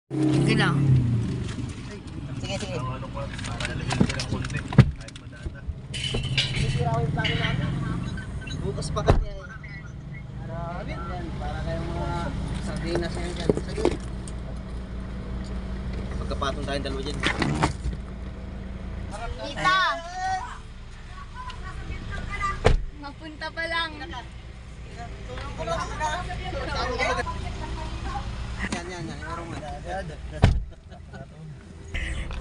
Sige na. Sige, sige. Ang ano ko, para lalagyan ko ng konti. Kahit madata. Sisira ko yung plano namin. Bukas pa kasi ay. Marami yan. Para kayong mga sardinas yan dyan. Sige. Pagkapatong tayong dalawa dyan. Tita! Mapunta pa lang. Yan. Marong nga.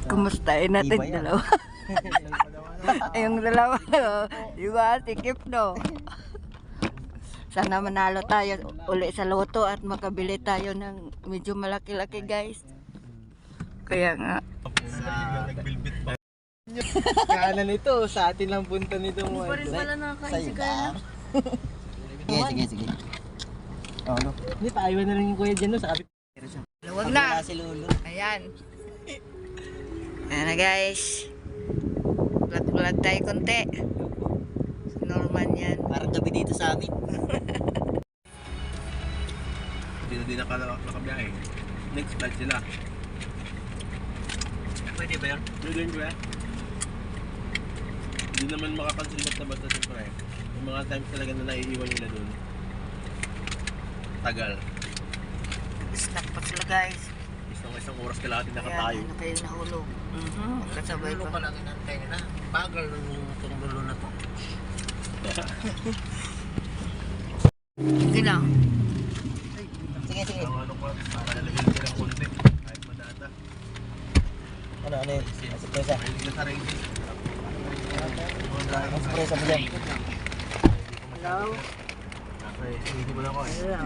Kumustahin natin Iba yan. dalawa. Yung dalawa, di ba? Tikip, no? Sana manalo tayo uli sa loto at makabili tayo ng medyo malaki-laki, guys. Kaya nga. Nagbilbit pa. Kanan ito, sa atin lang punta nito mo. Pa rin pala nakakain si Carla. Sige. Oh, no. Hindi, paiwan na lang yung kuya dyan, no? Sa kapit. Huwag na. Si Lulu. Ayan. Ayan na, guys. Vlog tayo konti. Norman yan. Parang gabi dito sa amin. Hindi na din nakabiyahe. Next flight sila. Pwede ba yan? Pwede yun ba? Hindi naman makakansil basta siyempre. Yung mga times talaga na naiiwan nila doon. Tagal. Snack pa sila, guys. Isang oras kalahati nakatayo. Ayan, ano kayo nahulog. Kasabay Lulu pa. pa lang inantay na. Bagal ng itong Lulu na to. Sige na. Sige. Ang ano ko, para lalagyan ko ng konti. Kahit madata. Ano yun? Surpresa. Ayun sila sa races. Ang surpresa mo dyan. Hello? Hindi mo lang ako eh.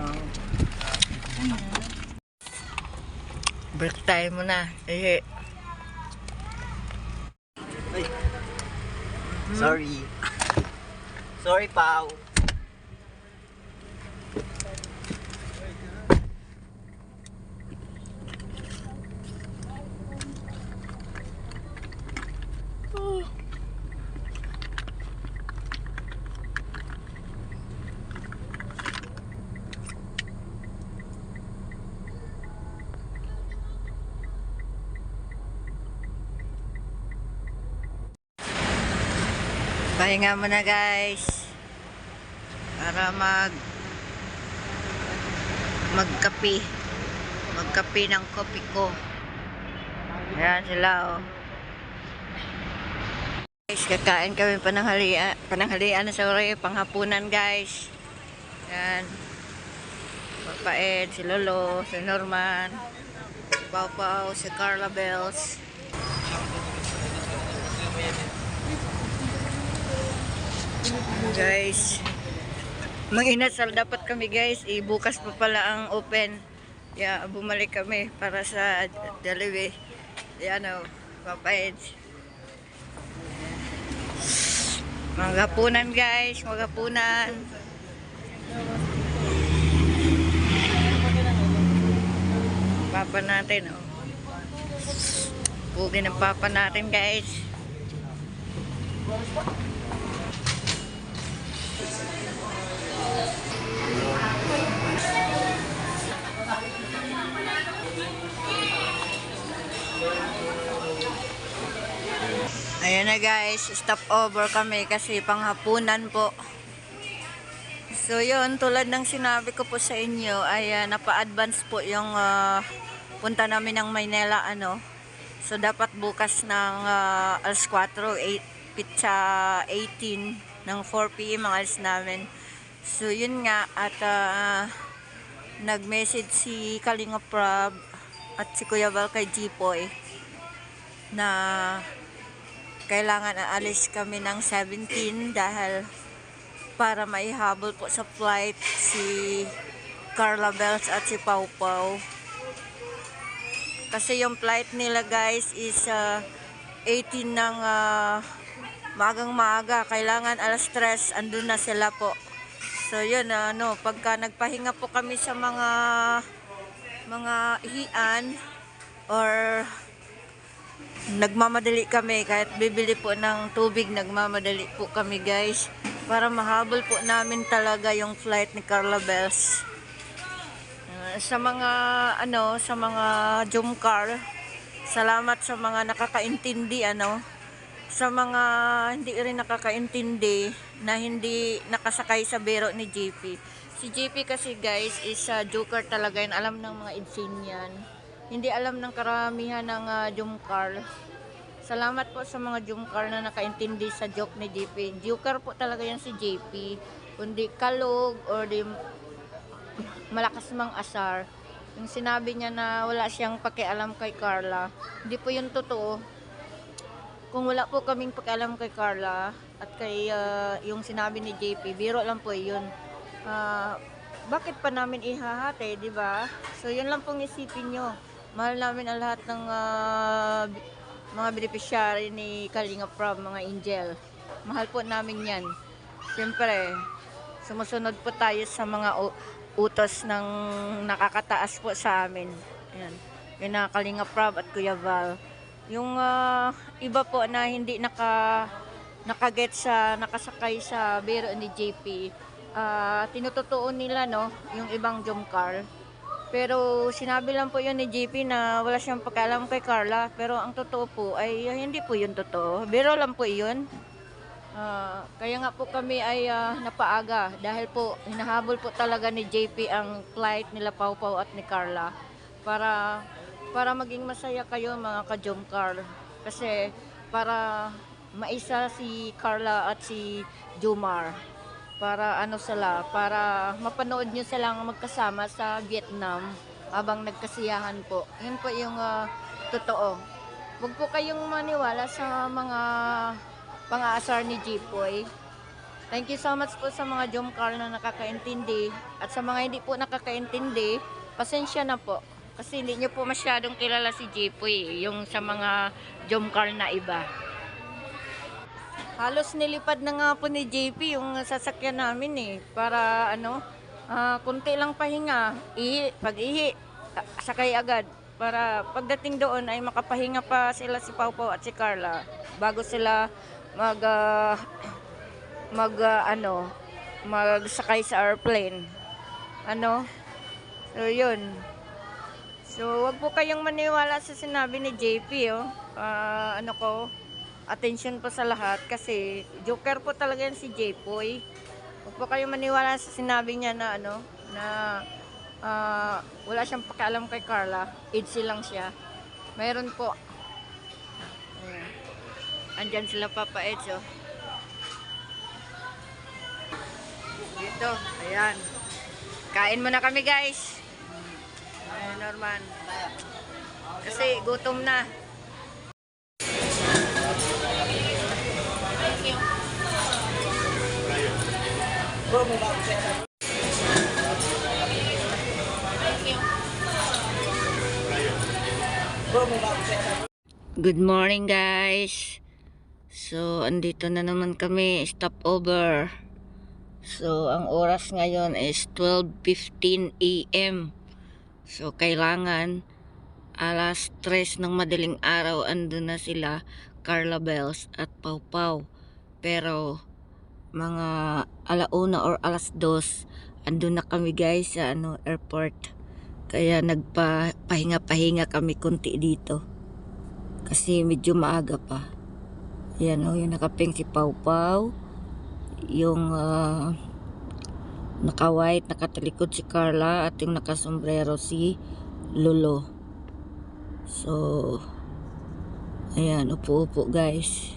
Break time mo na. Eh, Sorry. Sorry, Pao. pahinga muna, guys. Para magkape. Magkape ng kopi ko. Ayan sila, oh. Guys, kakain kami pananghalian na sa uri, panghapunan, guys. Ayan. Papa Ed, si Lolo, si Norman, si Pau, si Carla Bells. Guys, mag-inasal dapat kami, guys. Bukas pa pala ang open. Bumalik kami para sa Jollibee. Yan, o, Papa Ed. Maghapunan, guys, maghapunan. Papa natin, oh. Pugi ng papa natin, guys. Ayan na, guys, stop over kami kasi panghapunan po. So yun, tulad ng sinabi ko po sa inyo ay napa-advance po yung punta namin ng Maynila, ano. So dapat bukas ng alas 4, pizza 18 ng 4 PM ang alis namin. So yun nga, at nag-message si Kalinga Prab at si Kuya Val kay Jipoy na kailangan aalis kami ng 17 dahil para maihabol po sa flight si Carla Bells at si Pau. Kasi yung flight nila, guys, is 18 ng magang maaga. Kailangan alas 3 andun na sila po. So yun, pagka nagpahinga po kami sa mga hian or nagmamadali kami, kahit bibili po ng tubig, nagmamadali po kami, guys, para mahabol po namin talaga yung flight ni Carla Bells. sa mga sa mga Jumcar. Salamat sa mga nakakaintindi sa mga hindi rin nakakaintindi na hindi nakasakay sa biro ni JP. Si JP kasi guys is joker talaga yan. Alam ng mga Idsinian. Hindi alam ng karamihan ng Jumcar. Salamat po sa mga Jumcar na nakaintindi sa joke ni JP. Joker po talaga yan si JP. Kundi kalog or di malakas mang asar. Yung sinabi niya na wala siyang pakialam kay Carla, hindi po yun totoo. Kung wala po kaming pakialam kay Carla at kay yung sinabi ni JP, biro lang po yun. Bakit pa namin ihahati, di ba? So yun lang pong isipin nyo. Mahal namin ang lahat ng mga beneficiary ni Kalinga Prab, mga angel. Mahal po namin yan. Siyempre, sumusunod po tayo sa mga utos ng nakakataas po sa amin. Ayan. Yung Kalinga Prab at Kuya Val. Yung iba po na hindi nakaget sa nakasakay sa biro ni JP, tinututuon nila yung ibang Jumcar. Pero sinabi lang po yun ni JP na wala siyang pakialam kay Carla. Pero ang totoo po ay hindi po yun totoo. Biro lang po yun. Kaya nga po kami ay napaaga dahil po hinahabol po talaga ni JP ang flight nila Pau Pau at ni Carla para maging masaya kayo mga ka-Jumcar, kasi para maisa si Carla at si Jumar para para mapanood nyo silang magkasama sa Vietnam habang nagkasiyahan po. Yun po yung totoo. Huwag po kayong maniwala sa mga pang-aasar ni Jipoy. Thank you so much po sa mga Jumcar na nakakaintindi. At sa mga hindi po nakakaintindi, pasensya na po. Kasi hindi nyo po masyadong kilala si Jipoy, yung sa mga Jumcar na iba. Halos nilipad na nga po ni JP yung sasakyan namin para kunti lang pahinga, pag-ihi, sakay agad. Para pagdating doon ay makapahinga pa sila si Pau Pau at si Carla bago sila magsakay sa airplane. So yun. So wag po kayong maniwala sa sinabi ni JP attention po sa lahat kasi joker po talaga yan si J-Poy. Wag po kayong maniwala sa sinabi niya na wala siyang pakialam kay Carla. Idsi lang siya. Mayroon po. Ayan. Andyan sila Papa Edso. Dito. Ayan. Kain muna kami guys. Ayan, Norman. Kasi gutom na. Good morning guys. So andito na naman kami, stopover. So ang oras ngayon is 12:15 AM. So kailangan alas 3 ng madaling araw andun na sila Carla Bells at Pau Pau. Pero mga alauna or alas 2 andun na kami guys sa airport. Kaya nagpahinga-pahinga kami konti dito. Kasi medyo maaga pa. Ayan yung nakaping si Pau Pau. Yung naka-white, nakatalikod si Carla. At yung nakasombrero si Lolo. So, ayan, upo-upo guys.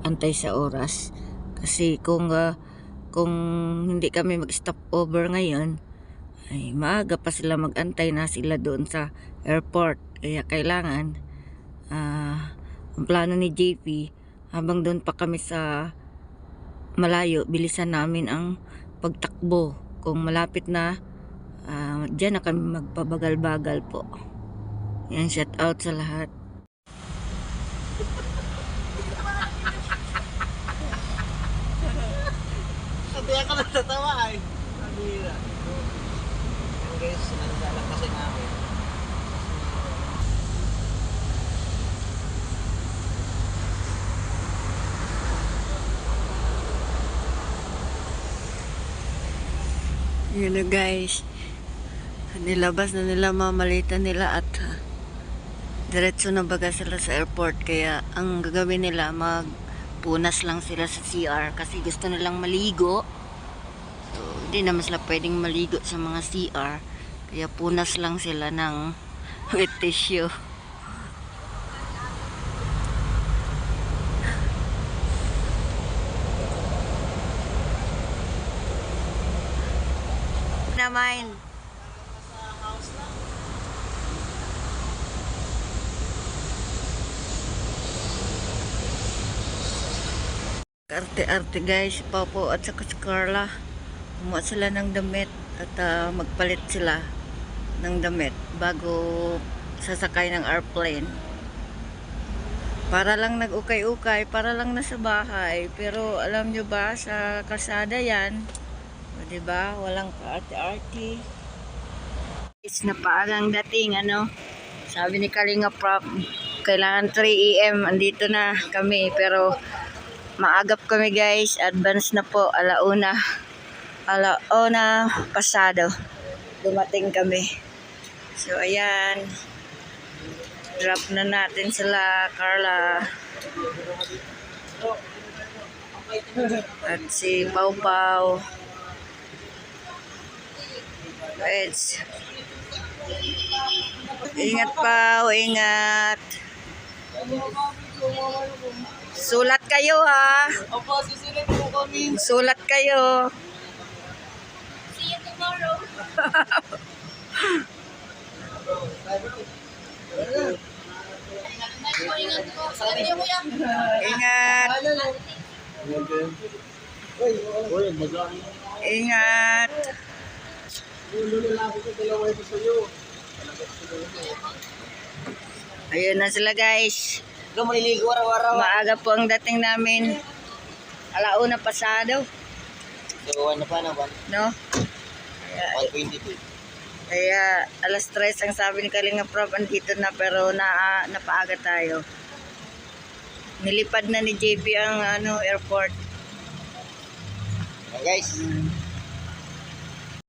Antay sa oras. Kasi kung hindi kami mag-stop over ngayon, ay maaga pa sila mag-antay na sila doon sa airport. Kaya kailangan ang plano ni JP habang doon pa kami sa malayo, bilisan namin ang pagtakbo. Kung malapit na dyan na kami magpabagal-bagal po. Yan, shout out sa lahat. Sabi ka na tatawa ay. Nabira. Yung guys, sinandalang kasi namin. Yun na guys. Nilabas na nila mamalita nila at diretso na baga sila sa airport. Kaya ang gagawin nila, magpunas lang sila sa CR kasi gusto nilang maligo. So, hindi naman sila pwedeng maligo sa mga CR. Kaya punas lang sila ng wet tissue. Na mind. Arte-arte guys, si Papo at saka si Carla. Kumuha sila ng damit at magpalit sila ng damit bago sasakay ng airplane. Para lang nag-ukay-ukay, para lang nasa bahay. Pero alam nyo ba, sa kalsada yan, o diba, walang kaarte-arte. Is na paagang dating, ano, sabi ni Kalinga Prop, kailangan 3 AM, andito na kami, pero maagap kami guys, advance na po, alauna pasado, dumating kami. So ayan, drop na natin sila Carla at si Pau Pau. Eds. Ingat Pau, ingat. Sulat kayo ha. Opo, susunod po kami. Sulat kayo. See you tomorrow. Ingat po. Sabi niyo kuya. Ingat. Ingat. Ayun na sila guys. Ikaw maliligo araw-araw. Maaga po ang dating namin. Alauna pasado, So, ano pa naman? no? 122. Kaya alas 3 ang sabi ni Kalinga Prop, andito na, pero napaaga tayo. Nilipad na ni JP ang airport. Guys,